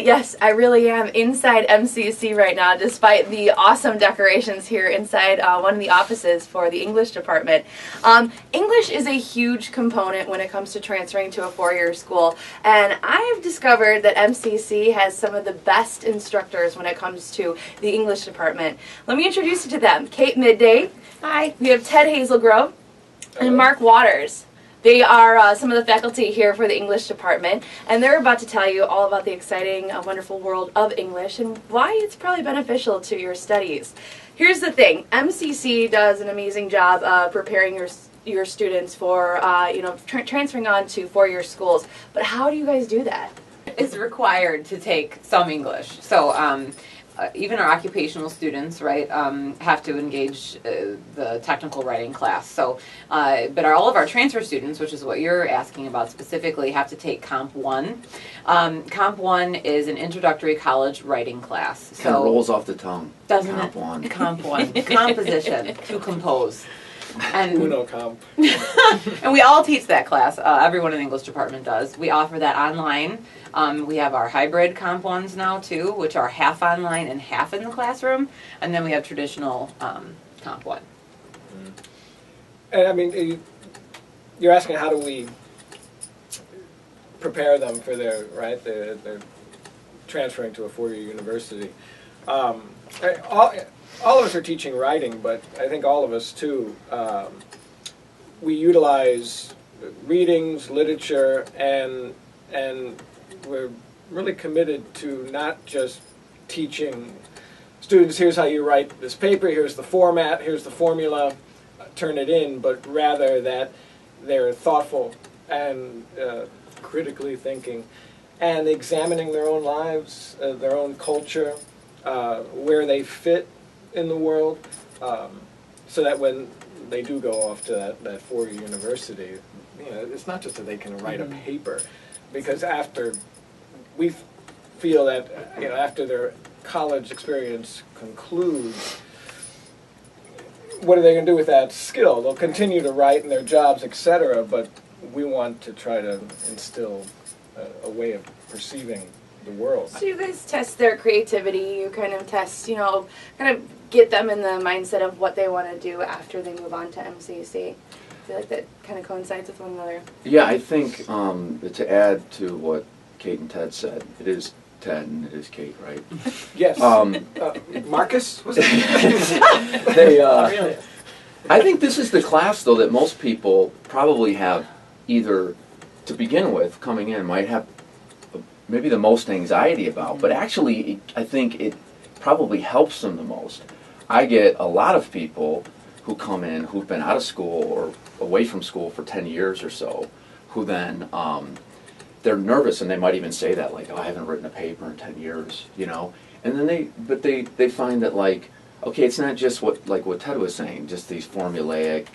yes, I really am inside MCC right now, despite the awesome decorations here inside one of the offices for the English department. English is a huge component when it comes to transferring to a four-year school, and I have discovered that MCC has some of the best instructors when it comes to the English department. Let me introduce you to them. Kate Midday. Hi. We have Ted Hazelgrove and Mark Waters. They are some of the faculty here for the English department, and they're about to tell you all about the exciting, wonderful world of English and why it's probably beneficial to your studies. Here's the thing. MCC does an amazing job preparing your students for transferring on to four-year schools. But how do you guys do that? It's required to take some English. So even our occupational students, right, have to engage the technical writing class. So, but all of our transfer students, which is what you're asking about specifically, have to take Comp 1. Comp 1 is an introductory college writing class. So kind of rolls off the tongue. Doesn't Comp it? 1. Comp 1. Composition. To compose. And Uno comp. and we all teach that class. Everyone in the English department does. We offer that online. We have our hybrid Comp 1s now too, which are half online and half in the classroom. And then we have traditional Comp 1. And I mean, you're asking how do we prepare them for their, right, they're transferring to a four-year university. All of us are teaching writing, but I think all of us too, we utilize readings, literature, and we're really committed to not just teaching students, here's how you write this paper, here's the format, here's the formula, turn it in, but rather that they're thoughtful and critically thinking and examining their own lives, their own culture, where they fit in the world, so that when they do go off to that four-year university, it's not just that they can write a paper, because after we feel that after their college experience concludes, what are they going to do with that skill? They'll continue to write in their jobs, etc., but we want to try to instill a way of perceiving the world. So you guys test their creativity, you kind of test, kind of get them in the mindset of what they want to do after they move on to MCC. I feel like that kind of coincides with one another. Yeah, I think to add to what Kate and Ted said, it is Ted and it is Kate, right? Yes. Marcus? Was it? I think this is the class, though, that most people probably have either, to begin with, coming in, might have maybe the most anxiety about, but actually I think it probably helps them the most. I get a lot of people who come in who've been out of school or away from school for 10 years or so, who then they're nervous, and they might even say that, like, oh, I haven't written a paper in 10 years, and then they find that, like, okay, it's not just what Ted was saying, just these formulaic,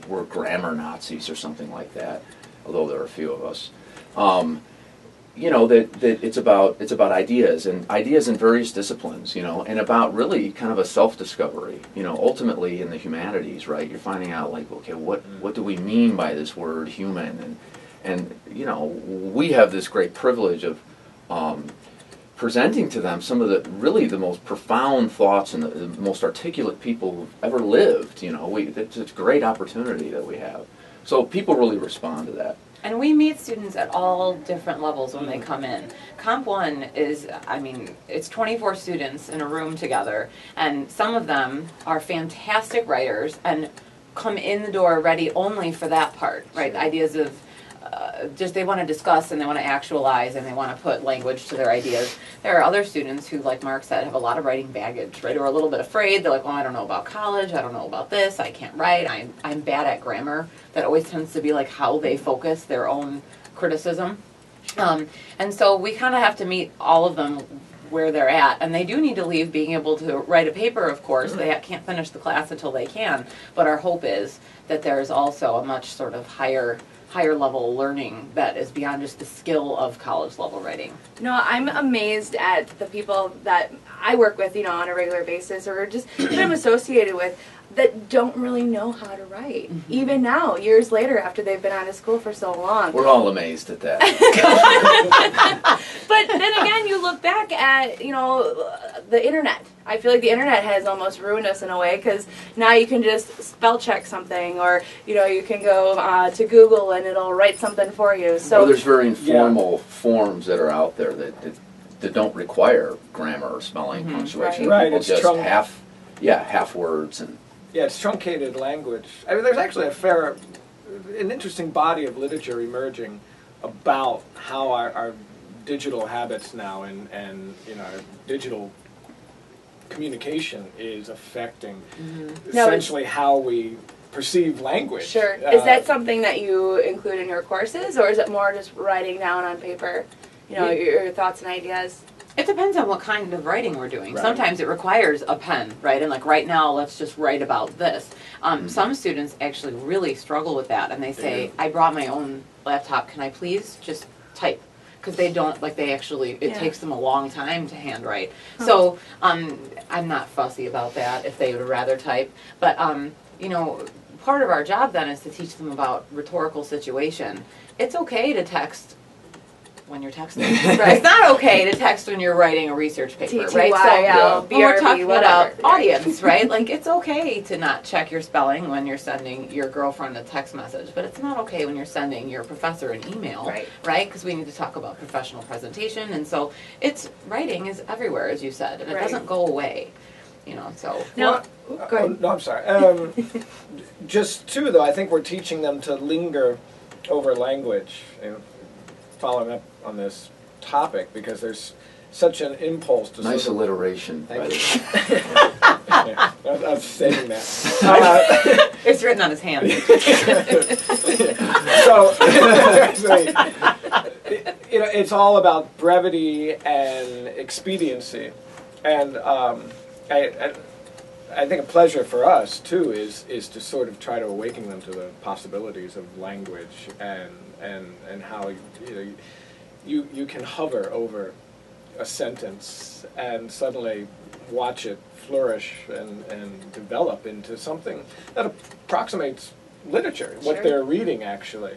we're grammar Nazis or something like that, although there are a few of us. That it's about ideas in various disciplines, and about really kind of a self-discovery, ultimately in the humanities, right? You're finding out, like, okay, what do we mean by this word human? And we have this great privilege of presenting to them some of the most profound thoughts and the most articulate people who've ever lived. It's a great opportunity that we have. So people really respond to that. And we meet students at all different levels when they come in. Comp 1 is, it's 24 students in a room together, and some of them are fantastic writers and come in the door ready only for that part, right? The ideas of just they want to discuss and they want to actualize and they want to put language to their ideas. There are other students who, like Mark said, have a lot of writing baggage, right? Or a little bit afraid. They're like, well, I don't know about college. I don't know about this. I can't write. I'm bad at grammar. That always tends to be like how they focus their own criticism. And so we kind of have to meet all of them where they're at, and they do need to leave being able to write a paper, of course. They can't finish the class until they can, but our hope is that there's also a much sort of higher level learning that is beyond just the skill of college level writing. I'm amazed at the people that I work with, on a regular basis, or just that I'm associated with. that don't really know how to write. Even now, years later, after they've been out of school for so long. We're all amazed at that. But then again, you look back at, you know, the internet. I feel like the internet has almost ruined us in a way, because now you can just spell check something, or, you know, you can go to Google and it'll write something for you. So Or there's very informal forms that are out there that don't require grammar or spelling, punctuation. Right, People it's just trunk- half words and. Yeah, it's truncated language. I mean, there's actually an interesting body of literature emerging about how our digital habits now and you know, our digital communication is affecting essentially how we perceive language. Sure. Is that something that you include in your courses, or is it more just writing down on paper, you know, your thoughts and ideas? It depends on what kind of writing we're doing. Right. Sometimes it requires a pen, right? And like right now, let's just write about this. Some students actually really struggle with that, and they say, I brought my own laptop, can I please just type? Because they don't, like they actually, it takes them a long time to handwrite. So I'm not fussy about that if they would rather type. But, you know, part of our job then is to teach them about rhetorical situation. It's okay to text when you're texting. Right. It's not okay to text when you're writing a research paper, right? TTYL, When we're talking about whatever. audience, right? Like, it's okay to not check your spelling when you're sending your girlfriend a text message, but it's not okay when you're sending your professor an email, right? Because we need to talk about professional presentation, and so writing is everywhere, as you said, and it doesn't go away, you know, so. Now, go ahead. No, I'm sorry. Just too, though, I think we're teaching them to linger over language, you know, following up on this topic, because there's such an impulse to Nice sort of, alliteration. Thank you. Yeah, I was saving that. It's written on his hand. So, actually, you know, it's all about brevity and expediency, and I think a pleasure for us too is to sort of try to awaken them to the possibilities of language and how you can hover over a sentence and suddenly watch it flourish and develop into something that approximates literature, what they're reading actually.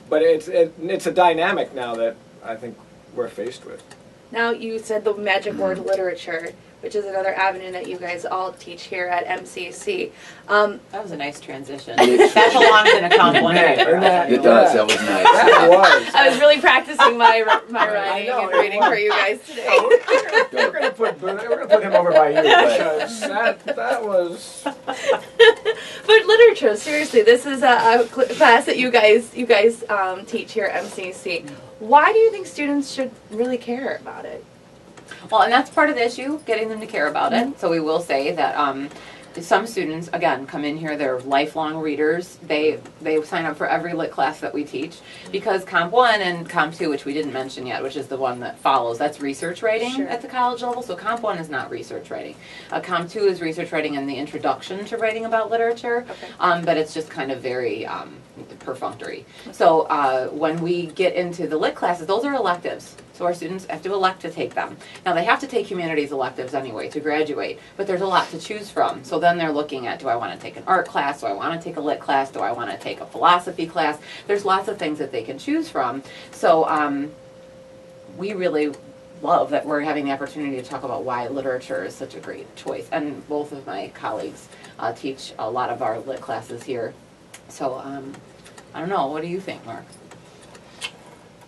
But it's a dynamic now that I think we're faced with. Now, you said the magic word literature, which is another avenue that you guys all teach here at MCC. That was a nice transition. That belongs in a Comp 1 paper. It does. That was nice. That was. I was really practicing my writing and reading for you guys today. We're gonna put him over by you, because that was. But literature, seriously, this is a class that you guys teach here at MCC. Why do you think students should really care about it? Well, and that's part of the issue, getting them to care about it. So we will say that some students, again, come in here, they're lifelong readers. They sign up for every lit class that we teach, because Comp 1 and Comp 2, which we didn't mention yet, which is the one that follows, that's research writing at the college level. So Comp 1 is not research writing. Comp 2 is research writing and the introduction to writing about literature, but it's just kind of very perfunctory. So when we get into the lit classes, those are electives. So our students have to elect to take them. Now they have to take humanities electives anyway to graduate, but there's a lot to choose from. So then they're looking at, do I want to take an art class? Do I want to take a lit class? Do I want to take a philosophy class? There's lots of things that they can choose from. So we really love that we're having the opportunity to talk about why literature is such a great choice. And both of my colleagues teach a lot of our lit classes here. So I don't know, what do you think, Mark?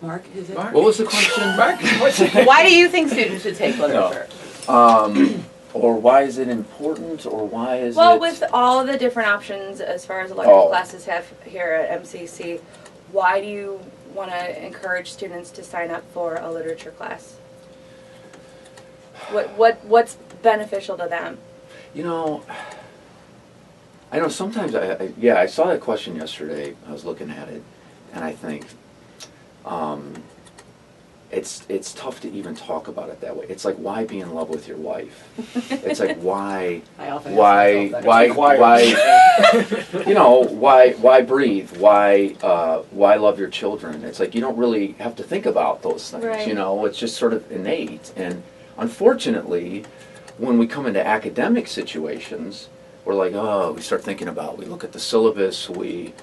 Mark, is it? What was the question? Mark, Why do you think students should take literature? Or why is it important? Or why is Well, it? with all the different options as far as elective classes have here at MCC, why do you want to encourage students to sign up for a literature class? What's beneficial to them? You know, I know sometimes I saw that question yesterday. I was looking at it, and I think it's tough to even talk about it that way. It's like, why be in love with your wife? It's like, why you know, why breathe? Why love your children? It's like you don't really have to think about those things. Right. You know, it's just sort of innate. And unfortunately, when we come into academic situations, we're like, oh, we start thinking about, we look at the syllabus, we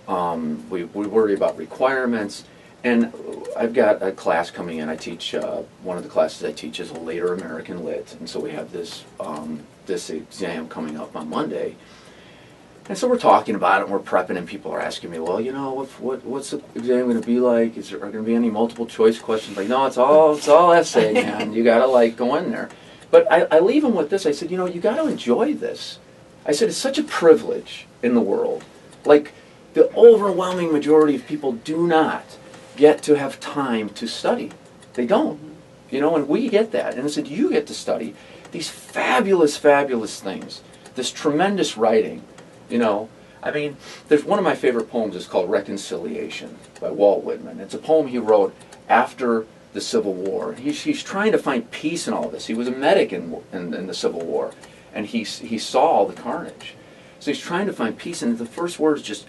worry about requirements. And I've got a class coming in. I teach, one of the classes I teach is a later American Lit, and so we have this, this exam coming up on Monday. And so we're talking about it, and we're prepping, and people are asking me, well, you know, what's the exam going to be like? Is there going to be any multiple choice questions? Like, no, it's all essay, man. You got to, like, go in there. But I leave them with this. I said, you know, you got to enjoy this. I said, it's such a privilege in the world. Like, the overwhelming majority of people do not get to have time to study. They don't. You know, and we get that. And I said, you get to study these fabulous, fabulous things, this tremendous writing. You know, I mean, there's one of my favorite poems is called Reconciliation by Walt Whitman. It's a poem he wrote after the Civil War. He's trying to find peace in all of this. He was a medic in the Civil War, and he saw all the carnage. So he's trying to find peace, and the first word is just,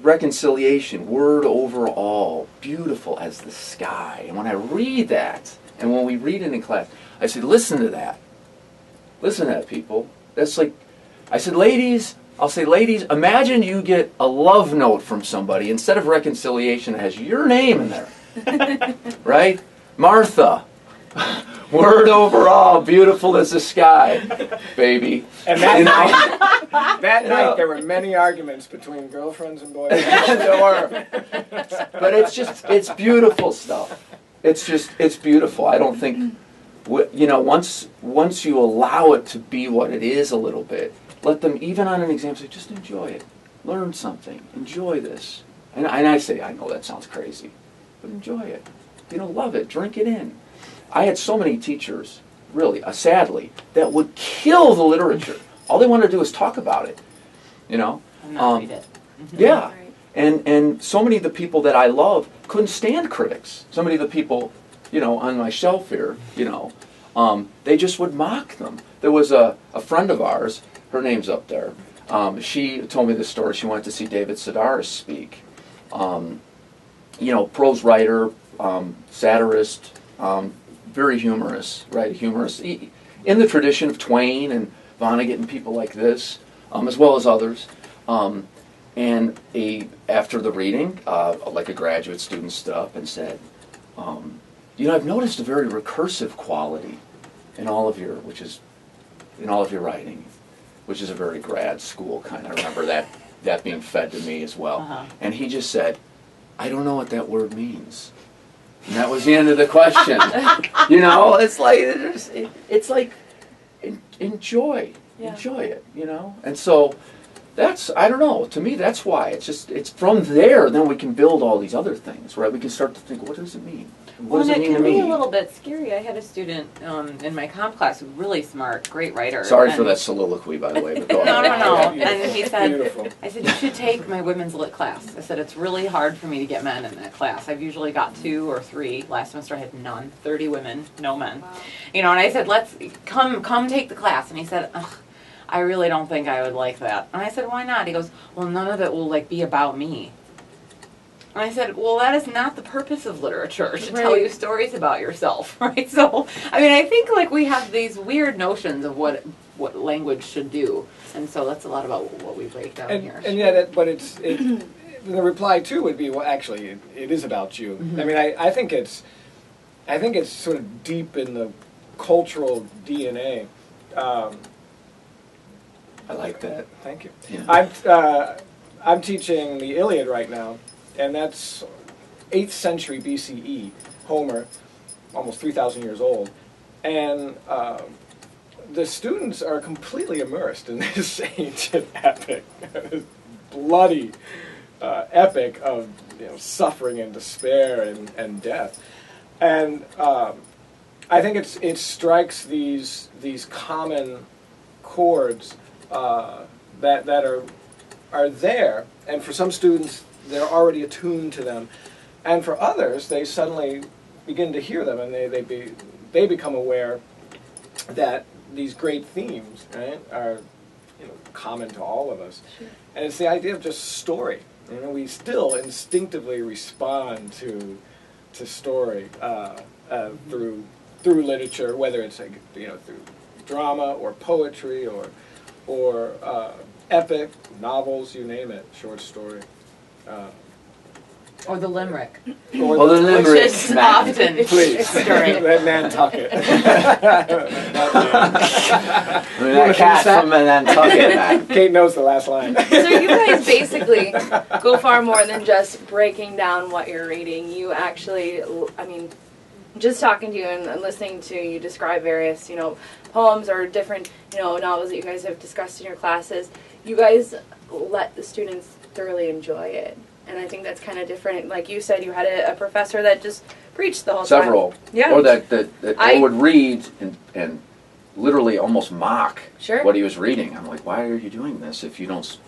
reconciliation, word over all, beautiful as the sky. And when I read that, and when we read it in class, I said, listen to that. Listen to that, people. That's like, I said, ladies, I'll say, ladies, imagine you get a love note from somebody. Instead of reconciliation, it has your name in there. Right? Martha. Word overall, beautiful as the sky, baby. And that night there were many arguments between girlfriends and boyfriends. There were. But it's beautiful stuff. It's beautiful. I don't think, you know, once you allow it to be what it is a little bit, let them, even on an exam, say, just enjoy it. Learn something. Enjoy this. And I say, I know that sounds crazy, but enjoy it. You know, love it. Drink it in. I had so many teachers, really, sadly, that would kill the literature. All they wanted to do is talk about it. You know? And not read it. Yeah. And so many of the people that I love couldn't stand critics. So many of the people, you know, on my shelf here, you know, they just would mock them. There was a friend of ours, her name's up there. She told me this story. She went to see David Sedaris speak. You know, prose writer, satirist, very humorous, right? Humorous. In the tradition of Twain and Vonnegut and people like this, as well as others. And after the reading, like a graduate student stood up and said, you know, I've noticed a very recursive quality in all of your writing, which is a very grad school kind. I remember that being fed to me as well. Uh-huh. And he just said, I don't know what that word means. And that was the end of the question. You know, it's like enjoy it, you know. And so that's, I don't know, to me that's why. It's from there then we can build all these other things, right? We can start to think, what does it mean? What does it mean to me? It can be a little bit scary. I had a student in my comp class who was really smart, great writer. Sorry for that soliloquy, by the way. But go ahead. No. And he said, Beautiful. I said, you should take my women's lit class. I said, it's really hard for me to get men in that class. I've usually got 2 or 3. Last semester I had none. 30 women, no men. Wow. You know, and I said, let's come take the class. And he said, ugh, I really don't think I would like that. And I said, why not? He goes, well, none of it will like be about me. And I said, well, that is not the purpose of literature, to tell you stories about yourself, right? So, I mean, I think like we have these weird notions of what language should do, and so that's a lot about what we break down here. And yet, but the reply too would be, well, actually, it is about you. Mm-hmm. I mean, I think it's sort of deep in the cultural DNA. I like that. Thank you. Yeah. I'm teaching the Iliad right now. And that's 8th century BCE, Homer, almost 3,000 years old. And the students are completely immersed in this ancient epic, this bloody epic of suffering and despair and death. And I think it strikes these common chords that are there. And for some students, they're already attuned to them, and for others, they suddenly begin to hear them, and they become aware that these great themes, right, are common to all of us. Sure. And it's the idea of just story. We still instinctively respond to story through literature, whether it's through drama or poetry or or epic, novels, you name it, short story. Or the limerick. Or Well, the limerick, Which is Matt. often please, during. let Nantucket. I mean, that cat from Nantucket, Matt. Kate knows the last line. So you guys basically go far more than just breaking down what you're reading. You actually, I mean, just talking to you and listening to you describe various, poems or different, novels that you guys have discussed in your classes, you guys let the students thoroughly enjoy it. And I think that's kind of different. Like you said, you had a professor that just preached the whole time. Several. Yeah. Or that would read and literally almost mock Sure. what he was reading. I'm like, why are you doing this if you don't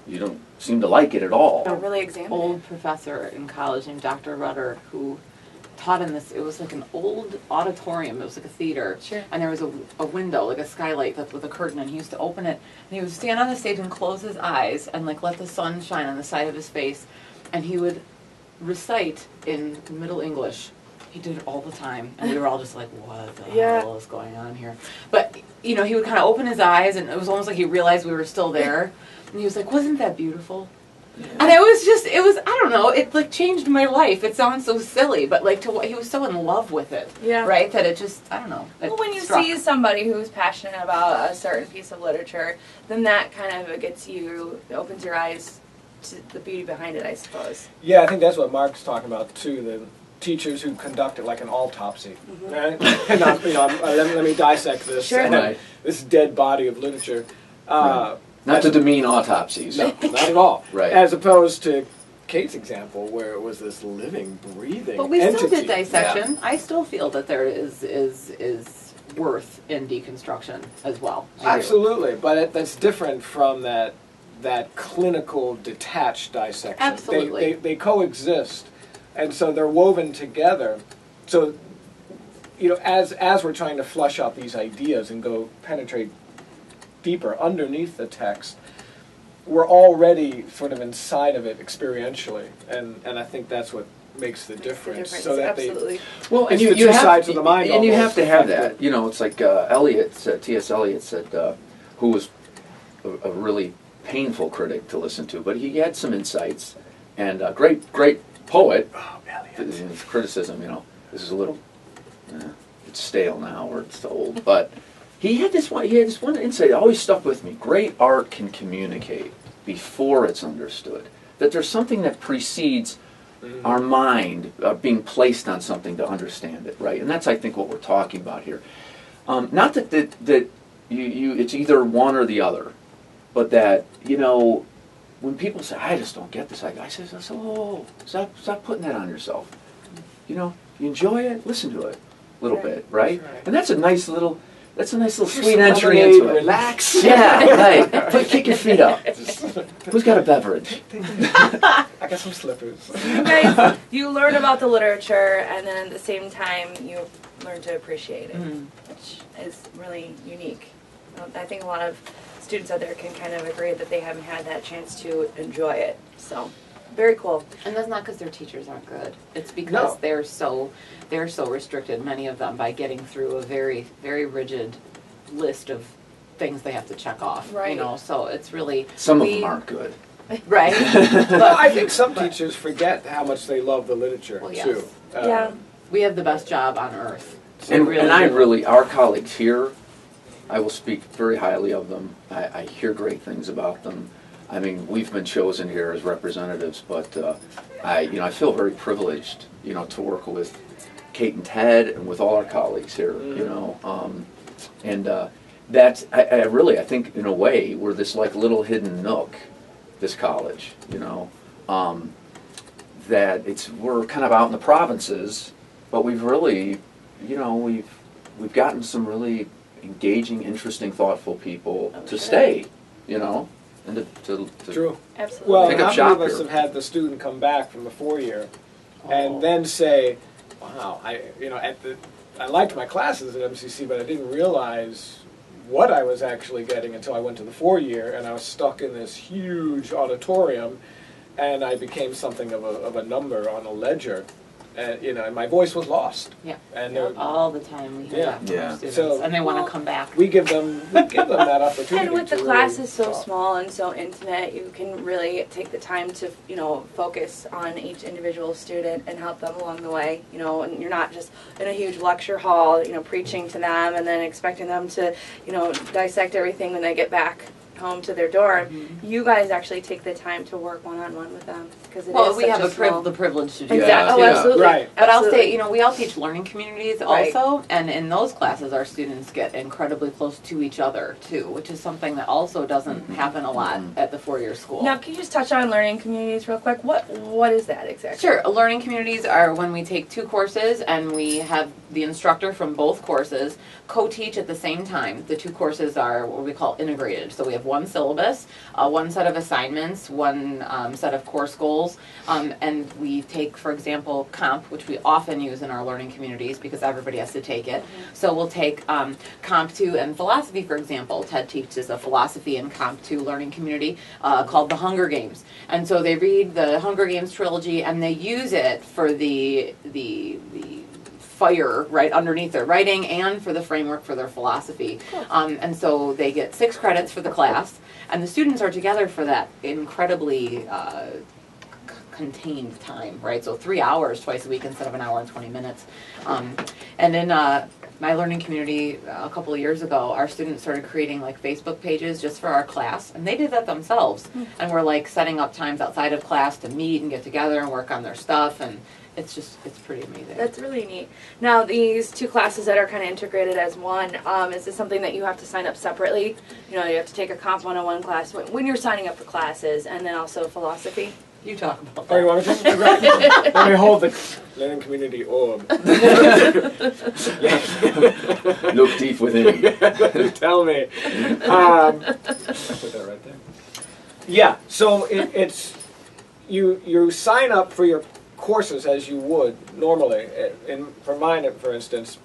seem to like it at all? Don't really examine it. Old professor in college named Dr. Rudder who taught in this. It was like an old auditorium. It was like a theater. Sure. And there was a window, like a skylight that's with a curtain, and he used to open it. And he would stand on the stage and close his eyes and like let the sun shine on the side of his face. And he would recite in Middle English. He did it all the time, and we were all just like, what the hell is going on here? But, he would kind of open his eyes, and it was almost like he realized we were still there. And he was like, wasn't that beautiful? Yeah. And I don't know, it like changed my life. It sounds so silly, but like he was so in love with it, Yeah. right? That it just, I don't know. Well, when you struck. see somebody who's passionate about a certain piece of literature, then that kind of opens your eyes to the beauty behind it, I suppose. Yeah, I think that's what Mark's talking about too. The teachers who conduct it like an autopsy, right? And not, let me dissect this. Sure. And then Right. this dead body of literature. Right. Not to demean autopsies. No, not at all. Right. As opposed to Kate's example, where it was this living, breathing But we entity. still did dissection. I still feel that there is worth in deconstruction as well. I do. Absolutely, but that's different from that clinical detached dissection. Absolutely. They coexist, and so they're woven together. So, as we're trying to flush out these ideas and go penetrate deeper underneath the text, we're already sort of inside of it experientially, and I think that's what makes the difference. So that absolutely. Well, and It's you, the you two have, sides of the mind and you almost. have to have that. It's like T.S. Eliot said, who was a really painful critic to listen to, but he had some insights, and a great poet. Oh, His criticism, this is a little, it's stale now, or it's old, but he had this one insight that always stuck with me. Great art can communicate before it's understood. That there's something that precedes our mind being placed on something to understand it, right? And that's, I think, what we're talking about here. Not that you it's either one or the other, but that, when people say, I just don't get this, I say, oh, stop putting that on yourself. You enjoy it, listen to it a little bit, right? That's right. And that's a nice little sweet Some entry lemonade, into it. relax. Yeah, right. Kick your feet up. Who's got a beverage? I got some slippers. You guys, you learn about the literature, and then at the same time, you learn to appreciate it, which is really unique. I think a lot of students out there can kind of agree that they haven't had that chance to enjoy it. So, very cool. And that's not because their teachers aren't good. It's because No. they're so restricted, many of them, by getting through a very, very rigid list of things they have to check off. Right. So it's really Some of them aren't good. right. Well, I think some teachers forget how much they love the literature Well, yes. too. Yeah. We have the best job on earth. And our colleagues here, I will speak very highly of them. I hear great things about them. I mean, we've been chosen here as representatives, but I feel very privileged, to work with Kate and Ted and with all our colleagues here, that's I think in a way we're this like little hidden nook, this college, that we're kind of out in the provinces, but we've really, we've gotten some really engaging, interesting, thoughtful people to stay, and to True. Absolutely. Well, Pick up how shop many of us here. have had the student come back from the 4-year Oh. and then say, "Wow, I liked my classes at MCC, but I didn't realize what I was actually getting until I went to the 4-year, and I was stuck in this huge auditorium, and I became something of a number on a ledger." and and my voice was lost. Yeah. And All the time we hear that from Yeah. our students, So- and they want Well, to come back. we give them that opportunity. And with the to class really is so talk. small and so intimate, you can really take the time to, focus on each individual student and help them along the way, and you're not just in a huge lecture hall, preaching to them and then expecting them to, dissect everything when they get back home to their dorm. You guys actually take the time to work one-on-one with them because it is We such have a small... the privilege to do Exactly. that. Oh, too. absolutely. Right. But I'll Absolutely. say, we all teach learning communities Right. also, and in those classes, our students get incredibly close to each other too, which is something that also doesn't happen a lot at the four-year school. Now, can you just touch on learning communities real quick? What is that exactly? Sure. Learning communities are when we take two courses and we have the instructor from both courses co-teach at the same time. The two courses are what we call integrated. So we have one syllabus, one set of assignments, one set of course goals, and we take, for example, comp, which we often use in our learning communities because everybody has to take it. So we'll take comp 2 and philosophy, for example. Ted teaches a philosophy and comp 2 learning community called the Hunger Games. And so they read the Hunger Games trilogy and they use it for the fire right underneath their writing and for the framework for their philosophy. Cool. And so they get 6 credits for the class, and the students are together for that incredibly contained time, right? So 3 hours twice a week instead of an hour and 20 minutes. And in my learning community a couple of years ago, our students started creating like Facebook pages just for our class, and they did that themselves. And we're like setting up times outside of class to meet and get together and work on their stuff, and it's pretty amazing. That's really neat. Now, these two classes that are kind of integrated as one, is this something that you have to sign up separately? You have to take a Comp 101 class when you're signing up for classes, and then also philosophy? You talk about Oh, you that. want me to? Right. Let me hold the learning community orb. Look deep within. Tell me. I put that right there. Yeah. So it's you sign up for your courses as you would normally. For mine, for instance,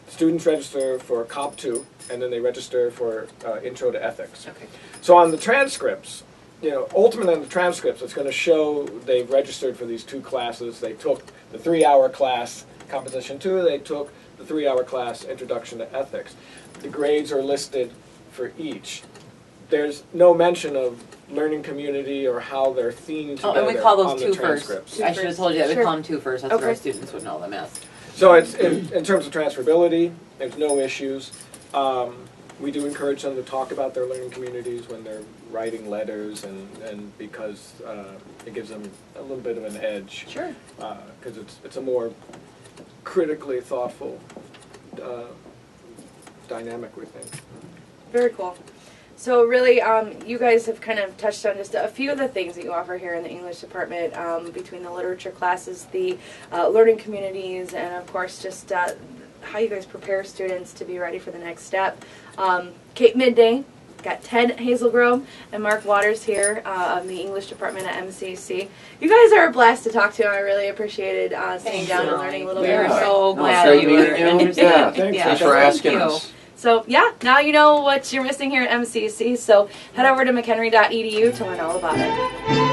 students register for Comp 2, and then they register for Intro to Ethics. Okay. So on the transcripts, ultimately on the transcripts, it's going to show they've registered for these 2 classes. They took the 3-hour class, Composition 2, they took the 3-hour class, Introduction to Ethics. The grades are listed for each. There's no mention of learning community or how they're themed together And we call on those the 2 transcripts. first. I should have told you that. Sure. We call them 2 first. That's what Okay. our students would know them as. So it's in terms of transferability, there's no issues. We do encourage them to talk about their learning communities when they're writing letters, and because it gives them a little bit of an edge. Sure. Because it's a more critically thoughtful dynamic, we think. Very cool. So really, you guys have kind of touched on just a few of the things that you offer here in the English department, between the literature classes, the learning communities, and of course just how you guys prepare students to be ready for the next step. Kate Midday, got Ted Hazelgrove and Mark Waters here of the English department at MCC. You guys are a blast to talk to, and I really appreciated sitting down and learning a little We bit were more. so No, glad it's great you were meeting you. interested. Yeah, thanks for asking Thank you. us. So yeah, now you know what you're missing here at MCC, so head over to McHenry.edu to learn all about it.